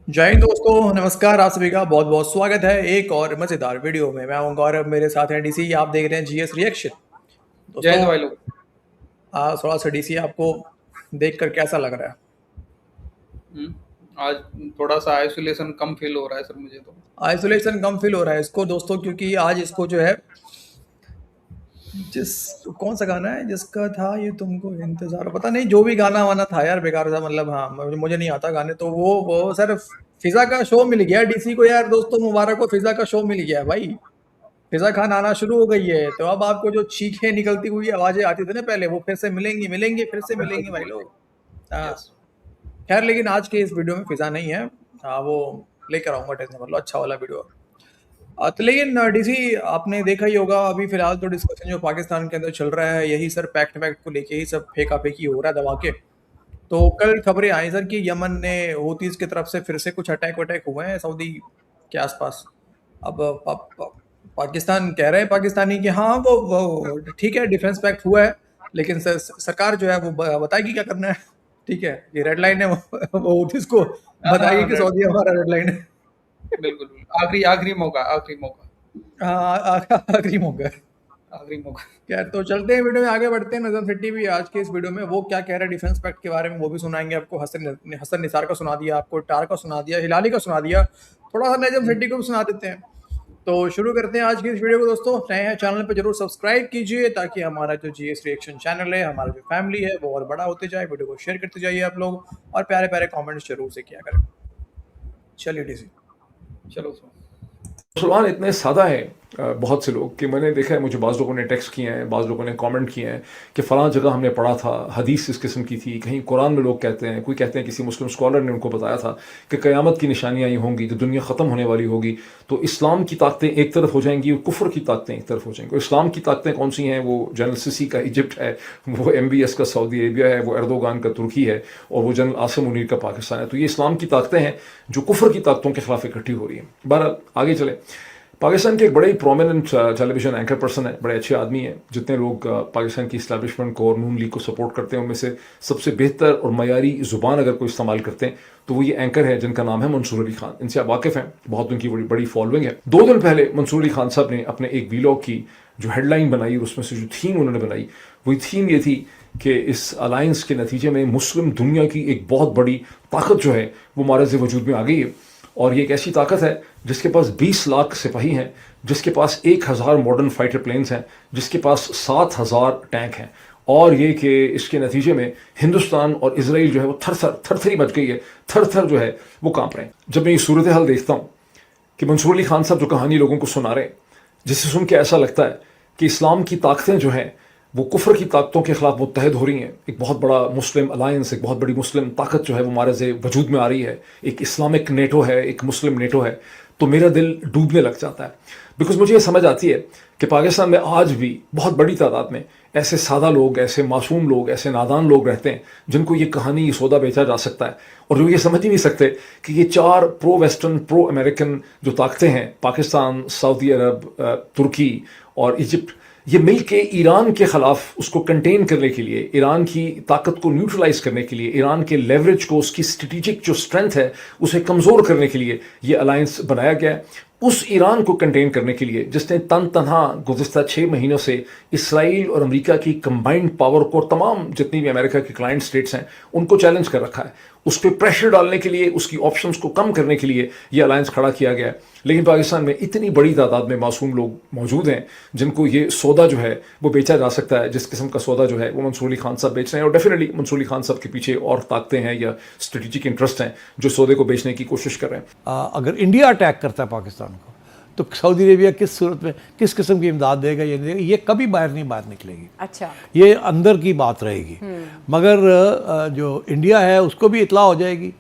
जय हिंद दोस्तों, नमस्कार। आप सभी का बहुत बहुत स्वागत है एक और मज़ेदार वीडियो में। मैं हूं गौरव, मेरे साथ हैं डीसी। आप देख रहे हैं जीएस रिएक्शन। जय दोस्तों, हिंद भाई लोग। थोड़ा सा डीसी आपको देखकर कैसा लग रहा है? हम्म, आज थोड़ा सा आइसोलेशन कम फील हो रहा है सर मुझे तो। आइसोलेशन कम फील हो रहा है इसको दोस्तों, क्योंकि आज इसको जो है जिस कौन सा गाना है जिसका था ये तुमको इंतजार, पता नहीं, जो भी गाना वाना था यार, बेकार था। मतलब हाँ, मुझे नहीं आता गाने तो। वो सर, फिजा का शो मिल गया डीसी को यार। दोस्तों मुबारक को, फिजा का शो मिल गया है भाई। फिजा खान आना शुरू हो गई है, तो अब आपको जो चीखें निकलती हुई आवाजें आती थी ना पहले, वो फिर से मिलेंगी, मिलेंगी, फिर से मिलेंगी भाई लोग। हाँ। यस। खैर, लेकिन आज के इस वीडियो में फिजा नहीं है। हाँ, वो लेकर आऊंगा, टेंशन मतलब अच्छा वाला वीडियो। तो लेकिन डीसी, आपने देखा ही होगा अभी फिलहाल तो डिस्कशन जो पाकिस्तान के अंदर चल रहा है, यही सर पैक्ट वैक्ट को लेके ही सब फेंका फेंकी हो रहा है दबा के। तो कल खबरें आई सर कि यमन ने हूतीज की तरफ से फिर से कुछ अटैक वटैक हुए हैं सऊदी के आसपास। अब पाकिस्तान कह रहे हैं, पाकिस्तानी कि हाँ वो ठीक है, डिफेंस पैक्ट हुआ है, लेकिन सरकार जो है वो बताएगी क्या करना है। ठीक है, ये रेड लाइन है, वो हूतीज को हाँ बताएगी हाँ, कि सऊदी हमारा रेड लाइन है। बिल्कुल बिल्कुल। आखिरी आखिरी मौका, आखिरी मौका, हाँ, आखिरी मौका है। आखिरी मौका। खैर, तो चलते हैं वीडियो में, आगे बढ़ते हैं। नजर सिटी भी आज के इस वीडियो में वो क्या कह रहा है डिफेंस पैक्ट के बारे में, वो भी सुनाएंगे आपको। हसन निसार का सुना दिया आपको, टार का सुना दिया, हिलाली का सुना दिया, थोड़ा सा नजम सिटी को भी सुना देते हैं। तो शुरू करते हैं आज की इस वीडियो को। दोस्तों, नए हैं चैनल पर जरूर सब्सक्राइब कीजिए, ताकि हमारा जो जीएस रिएक्शन चैनल है, हमारा जो फैमिली है, वो और बड़ा होते जाए। वीडियो को शेयर करते जाइए आप लोग, और प्यारे प्यारे कमेंट्स जरूर से किया करें। चलिए डीसी। चलो सो। मुसलमान इतने सादा है बहुत से लोग कि मैंने देखा है, मुझे बाज़ लोगों ने टेक्स्ट किए हैं, बाज़ लोगों ने कमेंट किए हैं कि फ़लाँ जगह हमने पढ़ा था, हदीस इस किस्म की थी, कहीं कुरान में लोग कहते हैं, कोई कहते हैं किसी मुस्लिम स्कॉलर ने उनको बताया था कि क़यामत की निशानियाँ आई होंगी, तो दुनिया ख़त्म होने वाली होगी, तो इस्लाम की ताकतें एक तरफ हो जाएंगी और कुफ्र की ताकतें एक तरफ हो जाएंगी। इस्लाम की ताकतें कौन सी हैं? वो जनरल सिसी का इजिप्ट है, वो MBS का सऊदी अरेबिया है, वो एर्दोगान का तुर्की है, और वो जनरल आसिम मुनीर का पाकिस्तान है। तो ये इस्लाम की ताकतें हैं जो कुफ्र की ताकतों के खिलाफ इकट्ठी हो रही हैं। बहरहाल आगे चले। पाकिस्तान के एक बड़े ही प्रोमिनेंट टेलीविजन एंकर पर्सन है, बड़े अच्छे आदमी हैं। जितने लोग पाकिस्तान की इस्टेब्लिशमेंट को और नून लीग को सपोर्ट करते हैं, उनमें से सबसे बेहतर और मयारी ज़ुबान अगर कोई इस्तेमाल करते हैं तो वो ये एंकर है, जिनका नाम है मंसूर अली खान। इनसे आप वाकिफ़ हैं, बहुत उनकी बड़ी बड़ी फॉलोइंग है। 2 दिन पहले मंसूर अली खान साहब ने अपने एक वीलॉग की जो हेडलाइन बनाई, और उसमें से जो थीम उन्होंने बनाई, वही थीम ये थी कि इस अलायंस के नतीजे में मुस्लिम दुनिया की एक बहुत बड़ी ताकत जो है वो मारज़ वजूद में आ गई है। और ये एक ऐसी ताकत है जिसके पास 20 लाख सिपाही हैं, जिसके पास 1000 मॉडर्न फाइटर प्लेन्स हैं, जिसके पास 7000 टैंक हैं। और ये कि इसके नतीजे में हिंदुस्तान और इसराइल जो है वो थरथरी मच गई है, थर थर जो है वो कांप रहे हैं। जब मैं ये सूरत हाल देखता हूँ कि मंसूर अली खान साहब जो कहानी लोगों को सुना रहे हैं, जिससे सुन के ऐसा लगता है कि इस्लाम की ताकतें जो हैं वो कुफ्र की ताकतों के खिलाफ मुत्तहद हो रही हैं। एक बहुत बड़ा मुस्लिम अलायंस, एक बहुत बड़ी मुस्लिम ताकत जो है वो मारज़ वजूद में आ रही है। एक इस्लामिक नेटो है, एक मुस्लिम नेटो है। तो मेरा दिल डूबने लग जाता है, बिकॉज मुझे ये समझ आती है कि पाकिस्तान में आज भी बहुत बड़ी तादाद में ऐसे सादा लोग, ऐसे मासूम लोग, ऐसे नादान लोग रहते हैं जिनको ये कहानी, ये सौदा बेचा जा सकता है, और जो ये समझ ही नहीं सकते कि ये 4 प्रो वेस्टर्न, प्रो अमेरिकन जो ताकतें हैं, पाकिस्तान, सऊदी अरब, तुर्की और इजिप्ट, ये मिल के ईरान के ख़िलाफ़ उसको कंटेन करने के लिए, ईरान की ताकत को न्यूट्रलाइज करने के लिए, ईरान के लेवरेज को, उसकी स्ट्रेटिजिक जो स्ट्रेंथ है उसे कमज़ोर करने के लिए ये अलायंस बनाया गया है। उस ईरान को कंटेन करने के लिए जिसने तनहा गुज़िश्ता 6 महीनों से इसराइल और अमेरिका की कंबाइंड पावर को, तमाम जितनी भी अमेरिका के क्लाइंट स्टेट्स हैं, उनको चैलेंज कर रखा है। उस पर प्रेशर डालने के लिए, उसकी ऑप्शंस को कम करने के लिए ये अलायंस खड़ा किया गया है। लेकिन पाकिस्तान में इतनी बड़ी तादाद में मासूम लोग मौजूद हैं जिनको ये सौदा जो है वो बेचा जा सकता है। जिस किस्म का सौदा जो है वो मंसूर अली खान साहब बेच रहे हैं, और डेफिनेटली मंसूर अली खान साहब के पीछे और ताकतें हैं या स्ट्रेटेजिक इंटरेस्ट हैं जो सौदे को बेचने की कोशिश कर रहे हैं। अगर इंडिया अटैक करता है पाकिस्तान को, तो सऊदी अरेबिया किस सूरत में, किस किस्म की इमदाद देगा, ये नहीं देगा, ये कभी बाहर निकलेगी। अच्छा, ये अंदर की बात रहेगी। मगर जो इंडिया है उसको भी इतला हो जाएगी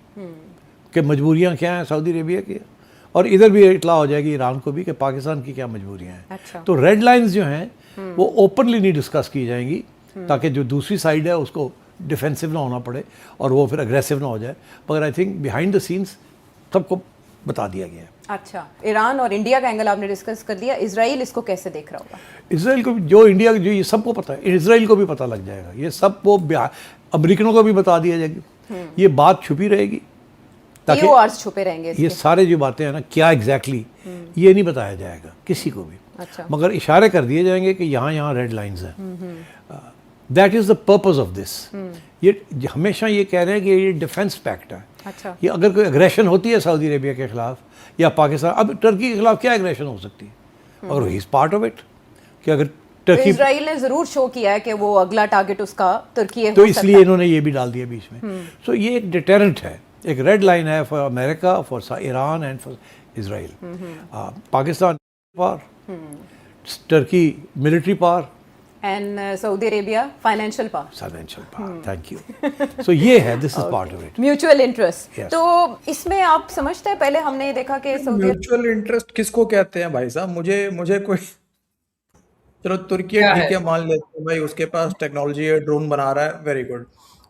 कि मजबूरियां क्या हैं सऊदी अरेबिया की, और इधर भी इतला हो जाएगी ईरान को भी कि पाकिस्तान की क्या मजबूरियां हैं। अच्छा। तो रेड लाइंस जो हैं वो ओपनली नहीं डिस्कस की जाएंगी, ताकि जो दूसरी साइड है उसको डिफेंसिव ना होना पड़े और वो फिर अग्रेसिव ना हो जाए। मगर I think behind the scenes सबको बता दिया गया है। अच्छा, ईरान और इंडिया का एंगल आपने डिस्कस कर दिया। इजराइल इसको कैसे देख रहा होगा? इसराइल को जो इंडिया जो ये सबको पता है, इसराइल को भी पता लग जाएगा, ये सब वो अमेरिकनों को भी बता दिया जाएगी। ये बात छुपी रहेगी ताकि PORs छुपे रहेंगे ये इसके। सारे जो बातें हैं ना क्या एग्जैक्टली ये नहीं बताया जाएगा किसी को भी, अच्छा। मगर इशारे कर दिए जाएंगे कि यहाँ यहाँ रेड लाइंस हैं। That is the purpose of this. ये हमेशा ये कह रहे हैं कि ये डिफेंस पैक्ट है। अच्छा। ये अगर कोई एग्रेशन होती है सऊदी अरेबिया के खिलाफ या पाकिस्तान, अब टर्की के खिलाफ क्या एग्रेशन हो सकती है, और he is part of it कि अगर तो टर्की, इजराइल ने जरूर शो किया है कि वो अगला टारगेट उसका तुर्की तो इसलिए इन्होंने ये भी डाल दिया बीच में। सो ये एक डिटेरेंट है, एक रेड लाइन है for America, for Iran and for Israel. Pakistan power, Turkey military power, and Saudi Arabia financial power, financial power. Thank you. So ये है, this is part of it. Mutual interest. Yes. तो इसमें आप समझते हैं, पहले हमने देखा कि सऊदी म्यूचुअल इंटरेस्ट किसको कहते हैं भाई साहब? मुझे कोई, चलो तुर्की क्या ठीक है? है मान लेते हैं भाई, उसके पास टेक्नोलॉजी है, ड्रोन बना रहा है, वेरी गुड।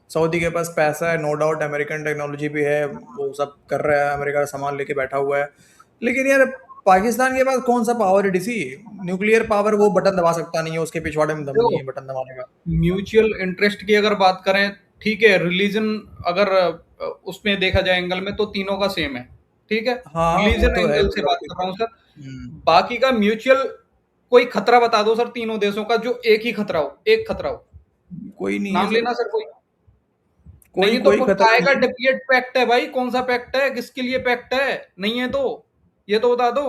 सऊदी के पास पैसा है, नो डाउट, अमेरिकन टेक्नोलॉजी भी है, वो सब कर रहा है, अमेरिका का सामान लेके बैठा हुआ है। लेकिन यार पाकिस्तान के पास कौन सा पावर है डीसी? न्यूक्लियर पावर, वो बटन दबा सकता नहीं है, उसके पिछवाड़े में दम नहीं है बटन दबाने का। म्यूचुअल इंटरेस्ट की अगर बात करें, ठीक है, रिलीजन अगर उसमें देखा जाए एंगल में तो तीनों का सेम है, ठीक है, हाँ, वो रिलीजन तो है। एंगल से बात कर रहा हूँ सर। बाकी का म्यूचुअल कोई खतरा बता दो सर, तीनों देशों का जो एक ही खतरा हो, एक खतरा हो, कोई नहीं नाम है लेना सर कोई। कोई नहीं तो कोई खतरा काय का नहीं है। डिपिएट पैक्ट है भाई, कौन सा पैक्ट है, किसके लिए पैक्ट है? नहीं है तो ये तो बता दो।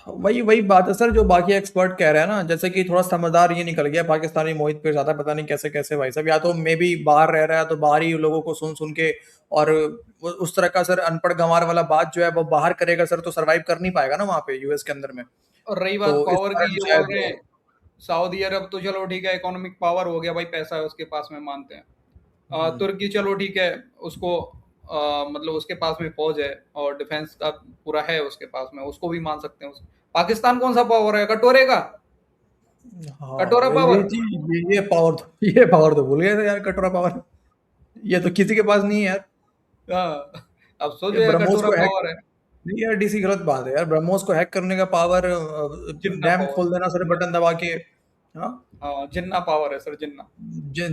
वही बात है सर, जो बाकी एक्सपर्ट कह रहे हैं ना, जैसे कि थोड़ा समझदार ये निकल गया पाकिस्तानी मोहित पे ज्यादा, पता नहीं कैसे कैसे भाई साहब, या तो मे भी बाहर रह रहा है तो बाहर ही लोगों को सुन सुन के, और उस तरह का सर अनपढ़ गंवार वाला बात जो है वो बाहर करेगा सर, तो सरवाइव कर नहीं पाएगा ना वहाँ पे यूएस के अंदर में। और रही बात तो इस पावर कारण की, ये शायद बोल रहे हैं सऊदी अरब तो चलो ठीक है, इकोनॉमिक पावर हो गया भाई, पैसा है उसके पास में, मानते हैं। तुर्की चलो ठीक है, उसको मतलब उसके पास में फौज है और डिफेंस का पूरा है उसके पास में, उसको भी मान सकते हैं। पाकिस्तान कौन सा पावर है? कटोरे का, हाँ, कटोरा ये पावर। चीज, ये पावर तो भूल गए थे यार, कटोरा पावर। ये तो किसी के पास नहीं है यार। हाँ, अब सोचो ये यार, ब्रह्मोस कटोरा को हैक, पावर है। नहीं यार डीसी गलत बात है यार, ब्रह्मोस को हैक करने का पावर, जिन्ना डैम पावर। खोल देना सर बटन दबा के। हाँ, हाँ, जिन्ना पावर है सर, जिन्ना।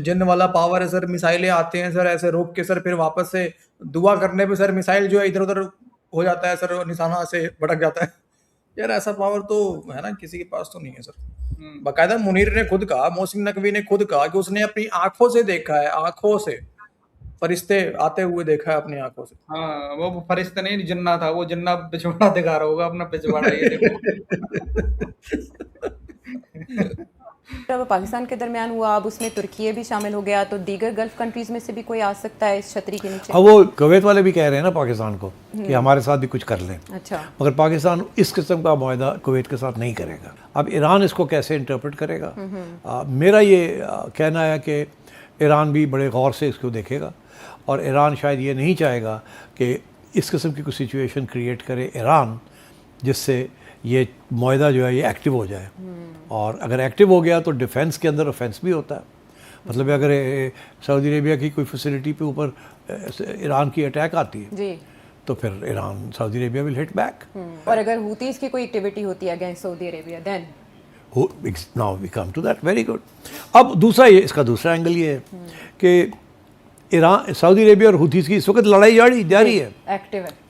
जिन वाला पावर है सर, मिसाइलें आते हैं सर ऐसे रोक के सर, फिर वापस से दुआ करने पे सर मिसाइल जो है इधर उधर हो जाता है सर, निशाना से भटक जाता है। यार ऐसा पावर तो है ना, किसी के पास तो नहीं है सर। बाकायदा मुनीर ने खुद कहा, मोहसिन नकवी ने खुद कहा कि उसने अपनी आंखों से देखा है, आंखों से फरिश्ते आते हुए देखा है अपनी आंखों से। हाँ, वो फरिश्ता नहीं, जिन्ना था वो, जिन्ना पिछवाड़ा दिखा रहा होगा अपना पिछवाड़ा, ये देखो। अब पाकिस्तान के दरमियान हुआ, अब उसमें तुर्की भी शामिल हो गया, तो दीगर गल्फ कंट्रीज में से भी कोई आ सकता है इस छतरी के नीचे। अब वो कुवैत वाले भी कह रहे हैं ना पाकिस्तान को कि हमारे साथ भी कुछ कर लें, अच्छा। मगर पाकिस्तान इस किस्म का मुआहदा कुवैत के साथ नहीं करेगा। अब ईरान इसको कैसे इंटरप्रेट करेगा? मेरा ये कहना है कि ईरान भी बड़े गौर से इसको देखेगा, और ईरान शायद ये नहीं चाहेगा कि इस किस्म की कोई सिचुएशन क्रिएट करे ईरान जिससे ये मुआहदा जो है ये एक्टिव हो जाए। और अगर एक्टिव हो गया तो डिफेंस के अंदर ऑफेंस भी होता है, मतलब अगर सऊदी अरेबिया की कोई फैसिलिटी पे ऊपर ईरान की अटैक आती है जी, तो फिर Iran Saudi Arabia will hit back. और अगर हुतीज की कोई एक्टिविटी होती है against Saudi Arabia, then now we come to that, very good. अब दूसरा ये, इसका दूसरा एंगल ये है कि ईरान, सऊदी अरेबिया और हुतीज़ की इस वक्त लड़ाई जारी है,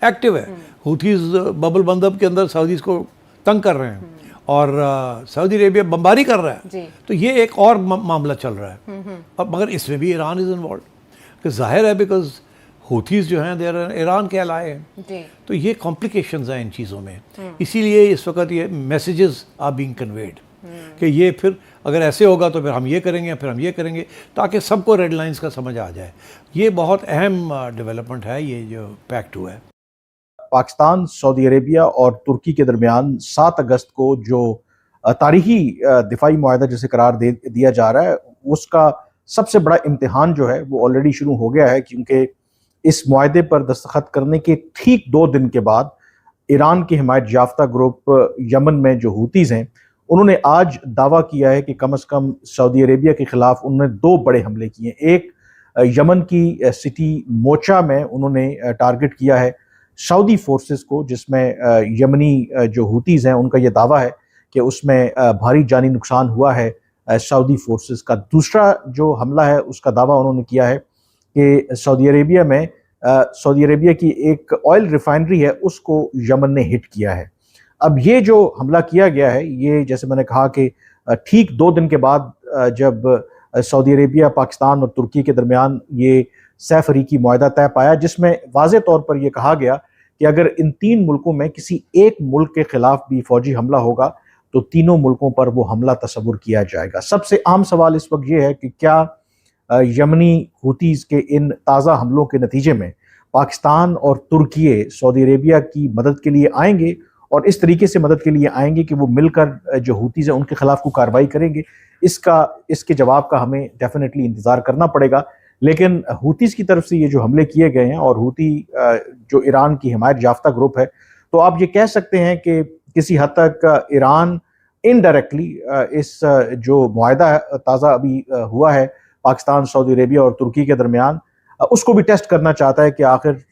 एक्टिव है। हुतीज़ बबल बंदब के अंदर सऊदीज़ को तंग कर रहे हैं और सऊदी अरेबिया बमबारी कर रहा है। तो ये एक और मामला चल रहा है, और मगर इसमें भी ईरान इज़ इन्वॉल्व, कि जाहिर है बिकॉज हुतीज़ जो हैं देर ईरान के अलाए हैं, तो ये कॉम्प्लिकेशंस हैं इन चीज़ों में। इसीलिए इस वक्त ये मैसेजेस आर बीइंग कन्वेड कि ये फिर अगर ऐसे होगा तो फिर हम ये करेंगे, फिर हम ये करेंगे, ताकि सबको रेड लाइंस का समझ आ जाए। ये बहुत अहम डेवलपमेंट है, ये जो पैक्ट हुआ है। पाकिस्तान, सऊदी अरेबिया और तुर्की के दरमियान 7 अगस्त को जो तारीखी दिफाई मुआहदा जिसे करार दे दिया जा रहा है, उसका सबसे बड़ा इम्तिहान जो है वो ऑलरेडी शुरू हो गया है, क्योंकि इस मुआहदे पर दस्तखत करने के ठीक 2 दिन के बाद ईरान के हिमायत याफ्ता ग्रुप यमन में जो हुतीज़ हैं, उन्होंने आज दावा किया है कि कम से कम सऊदी अरेबिया के खिलाफ उन्होंने 2 बड़े हमले किए। एक यमन की सिटी मोचा में उन्होंने टारगेट किया है सऊदी फोर्सेस को, जिसमें यमनी जो हुतीज़ हैं उनका ये दावा है कि उसमें भारी जानी नुकसान हुआ है सऊदी फोर्सेस का। दूसरा जो हमला है उसका दावा उन्होंने किया है कि सऊदी अरेबिया में सऊदी अरेबिया की एक ऑयल रिफाइनरी है उसको यमन ने हिट किया है। अब ये जो हमला किया गया है, ये जैसे मैंने कहा कि ठीक 2 दिन के बाद जब सऊदी अरेबिया, पाकिस्तान और तुर्की के दरमियान ये सैफ अरीकी मुआहदा तय पाया, जिसमें वाज़े तौर पर यह कहा गया कि अगर इन 3 मुल्कों में किसी एक मुल्क के खिलाफ भी फौजी हमला होगा तो तीनों मुल्कों पर वो हमला तस्वुर किया जाएगा। सबसे आम सवाल इस वक्त ये है कि क्या यमनी हूतीज़ के इन ताज़ा हमलों के नतीजे में पाकिस्तान और तुर्की सऊदी अरेबिया की मदद के लिए आएंगे, और इस तरीके से मदद के लिए आएंगे कि वो मिलकर जो हूतीज़ हैं उनके खिलाफ को कार्रवाई करेंगे। इसके जवाब का हमें डेफिनेटली इंतज़ार करना पड़ेगा। लेकिन हूतीज़ की तरफ से ये जो हमले किए गए हैं, और हूती जो ईरान की हिमायत याफ्ता ग्रुप है, तो आप ये कह सकते हैं कि किसी हद तक ईरान इनडायरेक्टली इस जो मुआहदा ताज़ा अभी हुआ है पाकिस्तान, सऊदी अरेबिया और तुर्की के दरमियान, उसको भी टेस्ट करना चाहता है कि आखिर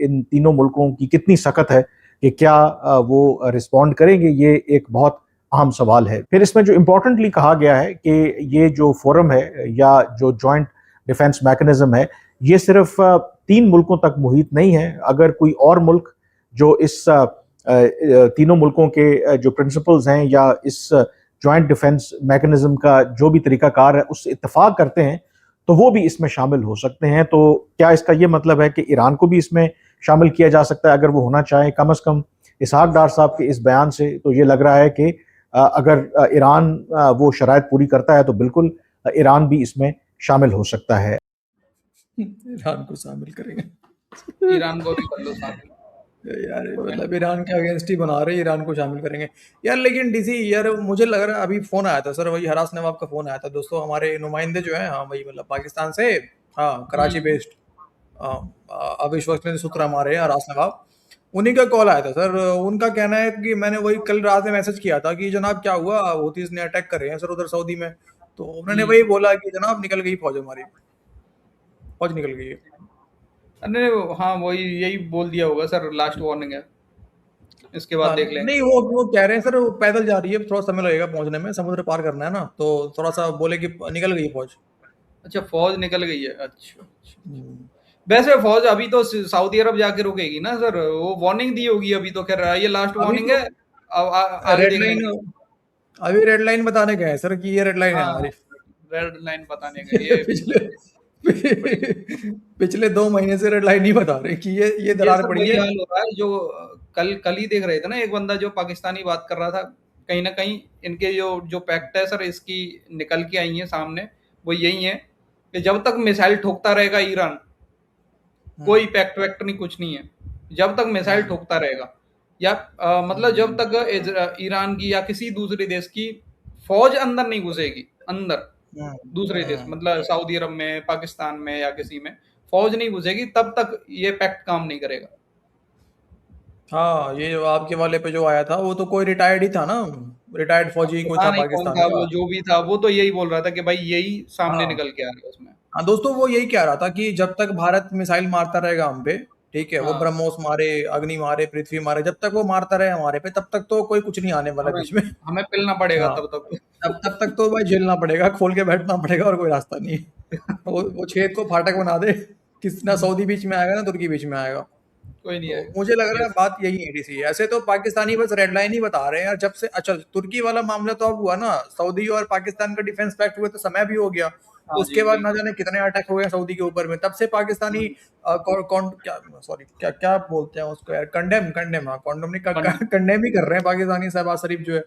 इन तीनों मुल्कों की कितनी सख्त है कि क्या वो रिस्पॉन्ड करेंगे। ये एक बहुत अहम सवाल है। फिर इसमें जो इम्पोर्टेंटली कहा गया है कि ये जो फोरम है या जो जॉइंट डिफेंस मैकेनिज्म है, ये सिर्फ 3 मुल्कों तक मुहित नहीं है। अगर कोई और मुल्क जो इस तीनों मुल्कों के जो प्रिंसिपल्स हैं या इस जॉइंट डिफेंस मैकेनिज्म का जो भी तरीकाकार है उससे इत्तेफाक करते हैं तो वो भी इसमें शामिल हो सकते हैं। तो क्या इसका ये मतलब है कि ईरान को भी इसमें शामिल किया जा सकता है अगर वो होना चाहे? कम अज़ कम इसहाक डार साहब के इस बयान से तो ये लग रहा है कि अगर ईरान वो शराइत पूरी करता है तो बिल्कुल ईरान भी इसमें शामिल हो सकता है। ईरान को शामिल करेंगे। ईरान को भी कर लो शामिल। यार मतलब ईरान के अगेंस्ट ही बना रहे, ईरान को शामिल करेंगे यार। लेकिन डीसी यार मुझे लग रहा है अभी फोन आया था सर, वही हरास नवाब का फोन आया था दोस्तों, हमारे नुमाइंदे जो हैं, हाँ वही मतलब पाकिस्तान से, हाँ कराची बेस्ड अविश्वसनीय सूत्र हमारे हरास नवाब, उन्हीं का कॉल आया था सर। उनका कहना है कि मैंने वही कल रात में मैसेज किया था कि जनाब क्या हुआ, हूतीज़ ने अटैक कर रहे हैं सर उधर सऊदी में। तो उन्होंने वही बोला कि जनाब निकल गई फौज, हमारी फौज निकल गई है। अरे हाँ वही यही बोल दिया होगा सर, लास्ट वार्निंग है, इसके बाद देख लेंगे। नहीं वो कह रहे हैं सर वो पैदल जा रही है, थोड़ा समय लगेगा पहुंचने में, समुद्र पार करना है ना, तो थोड़ा सा बोले कि निकल गई फौज। अच्छा फौज निकल गई है, अच्छा। वैसे फौज अभी तो सऊदी अरब जाके रुकेगी ना सर, वो वार्निंग दी होगी अभी तो, खैर ये लास्ट वार्निंग है, अब आगे रेड देख लाइन, लेंगे। अभी रेड लाइन बताने गए हैं सर कि ये रेड लाइन है हाँ हमारी। रेड लाइन बताने गए ये पिछले 2 महीने से रेड लाइन नहीं बता रहे कि ये दरार सब पड़ी वही है। हाल हो रहा है जो कल ही देख रहे थे ना, एक बंदा जो पाकिस्तानी बात कर रहा था, कहीं ना कहीं इनके जो पैक्ट है सर इसकी निकल के आई है सामने, वो यही है कि जब तक मिसाइल ठोकता रहेगा ईरान, कोई पैक्ट वैक्ट नहीं, कुछ नहीं है, जब तक मिसाइल ठोकता रहेगा या मतलब जब तक ईरान की या किसी दूसरे देश की फौज अंदर नहीं घुसेगी, अंदर दूसरे देश मतलब सऊदी अरब में, पाकिस्तान में या किसी में फौज नहीं घुसेगी, तब तक ये पैक्ट काम नहीं करेगा। हाँ ये जो आपके वाले पे जो आया था वो तो कोई रिटायर्ड ही था ना, रिटायर्ड फौजी कोई था नहीं कौन पाकिस्तान था का। वो, जो भी था वो तो यही बोल रहा था कि भाई यही सामने हाँ निकल के आ रहा है उसमें। हाँ दोस्तों, वो यही कह रहा था कि जब तक भारत मिसाइल मारता रहेगा हम पे, ठीक है, वो हाँ ब्रह्मोस मारे, अग्नि मारे, पृथ्वी मारे, जब तक वो मारता रहे हमारे पे तब तक तो कोई कुछ नहीं आने वाला हमें बीच में। हमें पिलना पड़ेगा हाँ तब तक। तब तक तो भाई झेलना पड़ेगा, खोल के बैठना पड़ेगा, और कोई रास्ता नहीं है। वो छेद को फाटक बना दे, किस ना सऊदी बीच में आएगा ना तुर्की बीच में आएगा। कोई नहीं तो है। मुझे लग रहा है बात यही है डीसी। ऐसे तो पाकिस्तानी बस रेड लाइन ही बता रहे हैं यार, जब से अच्छा तुर्की वाला मामला तो अब हुआ ना, सऊदी और पाकिस्तान का डिफेंस पैक्ट हुए तो समय भी हो गया, हाँ उसके जी बाद ना बिल्कुल। जाने कितने अटैक हो गए सऊदी के ऊपर में, तब से पाकिस्तानी कौन क्या सॉरी क्या क्या बोलते हैं उसको यार, कंडेम कंडेम, हाँ कंडेम नहीं कंडेम ही कर रहे हैं पाकिस्तानी शहबाज शरीफ जो है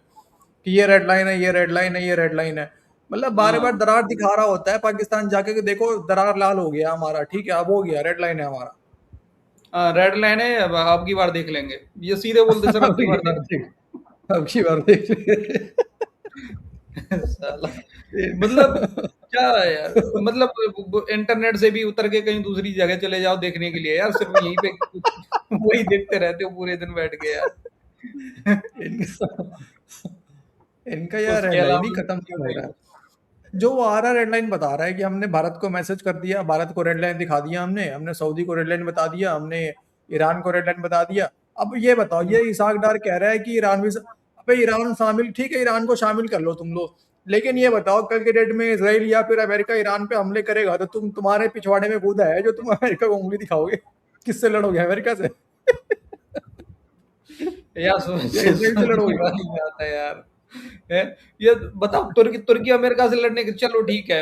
कि ये रेड लाइन है, ये रेड लाइन है, ये रेड लाइन है। मतलब बार बार हाँ दरार दिखा रहा होता है पाकिस्तान जाके कि देखो दरार लाल हो गया हमारा, ठीक है अब हो गया, रेड लाइन है हमारा। रेड लाइन है, अब की बार देख लेंगे, ये सीधे बोलते सर, अब अब की की बार बार देख देख, अब की बार देख। साला मतलब क्या है यार, मतलब इंटरनेट से भी उतर के कहीं दूसरी जगह चले जाओ देखने के लिए यार, सिर्फ यहीं पे वही देखते रहते हो पूरे दिन बैठ के यार। इनका इनका यार उसके रेडलाइन ही अलावा खत्म नहीं हो रहा है। जो वो आ रहा रेडलाइन बता रहा है कि हमने भारत को मैसेज कर दिया, भारत को रेडलाइन दिखा दिया, हमने सऊदी को रेडलाइन बता दिया, हमने ईरान को रेडलाइन बता दिया। अब ये बताओ, ये इसहाक डार कह रहा है कि ईरान भी अबे ईरान शामिल, ठीक है ईरान को शामिल कर लो तुम लोग, लेकिन ये बताओ कल के डेट में इसराइल या फिर अमेरिका ईरान पे हमले करेगा तो तुम्हारे पिछवाड़े में कूदा है जो तुम अमेरिका को उंगली दिखाओगे? किससे लड़ोगे, अमेरिका से? यार सोच या इसराइल से लड़ोगे? समझ नहीं आता यार। है ये बताओ, तुर्की अमेरिका से लड़ने के, चलो ठीक है,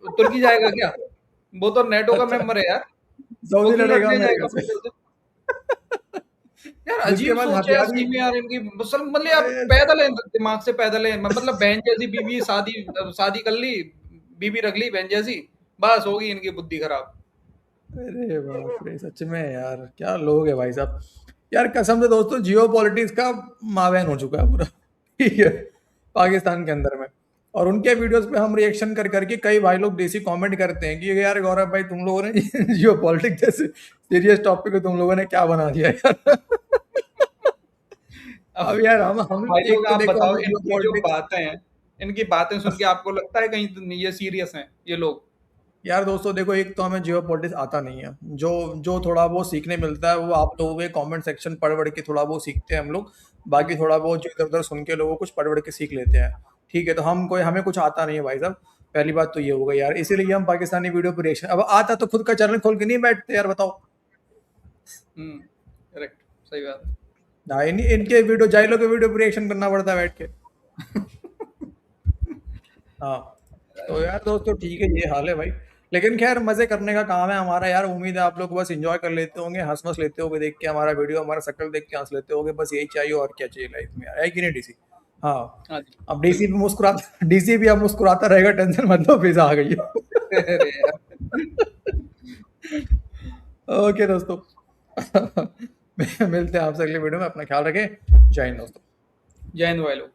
तुर्की जाएगा क्या? वो तो नेटो का अच्छा, मेंबर है यार, वो सऊदी क्यों लड़ेगा लड़ने अमेरिका जाएगा? से? यार जिसके अजीब पास सोच है यार, हथियार ही सही में यार इनकी, मतलब यार अरे पैदल है, दिमाग से पैदल है, मतलब बहन जैसी बीवी, शादी शादी कर ली, बीवी रख ली बहन जैसी, बस होगी इनकी बुद्धि खराब। अरे बाप रे, सच में यार क्या लोग है भाई साहब। यार कसम से दोस्तों, जियो पॉलिटिक्स का मावैन हो चुका है पूरा। ठीक है, पाकिस्तान के अंदर में। और उनके वीडियोस पे हम रिएक्शन कर करके कई भाई लोग देसी कमेंट करते हैं कि यार गौरव भाई, तुम लोगों ने जियो पॉलिटिक्स जैसे सीरियस टॉपिक को तुम लोगों ने क्या बना दिया यार। अब अब यार हम भाई एक लोग तो आप देखो, बताओ, हमें जियो इनकी जो पॉलिटिक्स। बातें हैं, इनकी बातें सुन के आपको लगता है कहीं ये सीरियस हैं ये लोग? यार दोस्तों देखो, एक तो हमें जियो पॉलिटिक्स आता नहीं है। जो जो थोड़ा बहुत सीखने मिलता है वो आप लोगों के कमेंट सेक्शन पढ़ पढ़ के थोड़ा बहुत सीखते हैं हम लोग। बाकी थोड़ा बहुत जो इधर उधर सुन के लोगों कुछ पढ़ पढ़ के सीख लेते हैं। ठीक है, तो हमें कुछ आता नहीं है भाई साहब। पहली बात तो ये हो गई यार, इसीलिए हम पाकिस्तानी वीडियो पर रिएक्शन, अब आता तो खुद का चैनल खोल के नहीं बैठते यार, बताओ। करेक्ट, सही बात है। ना इनके वीडियो, जाइलो के वीडियो पर रिएक्शन करना पड़ता है बैठ के। हाँ, तो यार दोस्तों ठीक है, ये हाल है भाई। लेकिन खैर, मजे करने का काम है हमारा यार। उम्मीद है आप लोग बस एंजॉय कर लेते होंगे, हंस लेते होंगे देख के हमारा वीडियो, हमारा शक्ल देख के हंस लेते होंगे। बस यही चाहिए, और क्या चाहिए लाइफ में यार, है कि नहीं डीसी? हाँ। हाँ जी। अब डीसी भी मुस्कुराता, डीसी भी अब मुस्कुराता रहेगा, टेंशन मत लो, पिज्जा आ गई अरे यार, है। ओके दोस्तों। मिलते हैं आपसे अगले वीडियो में, अपना ख्याल रखें। जय हिंद दोस्तों। जय हिंद भाई लोग।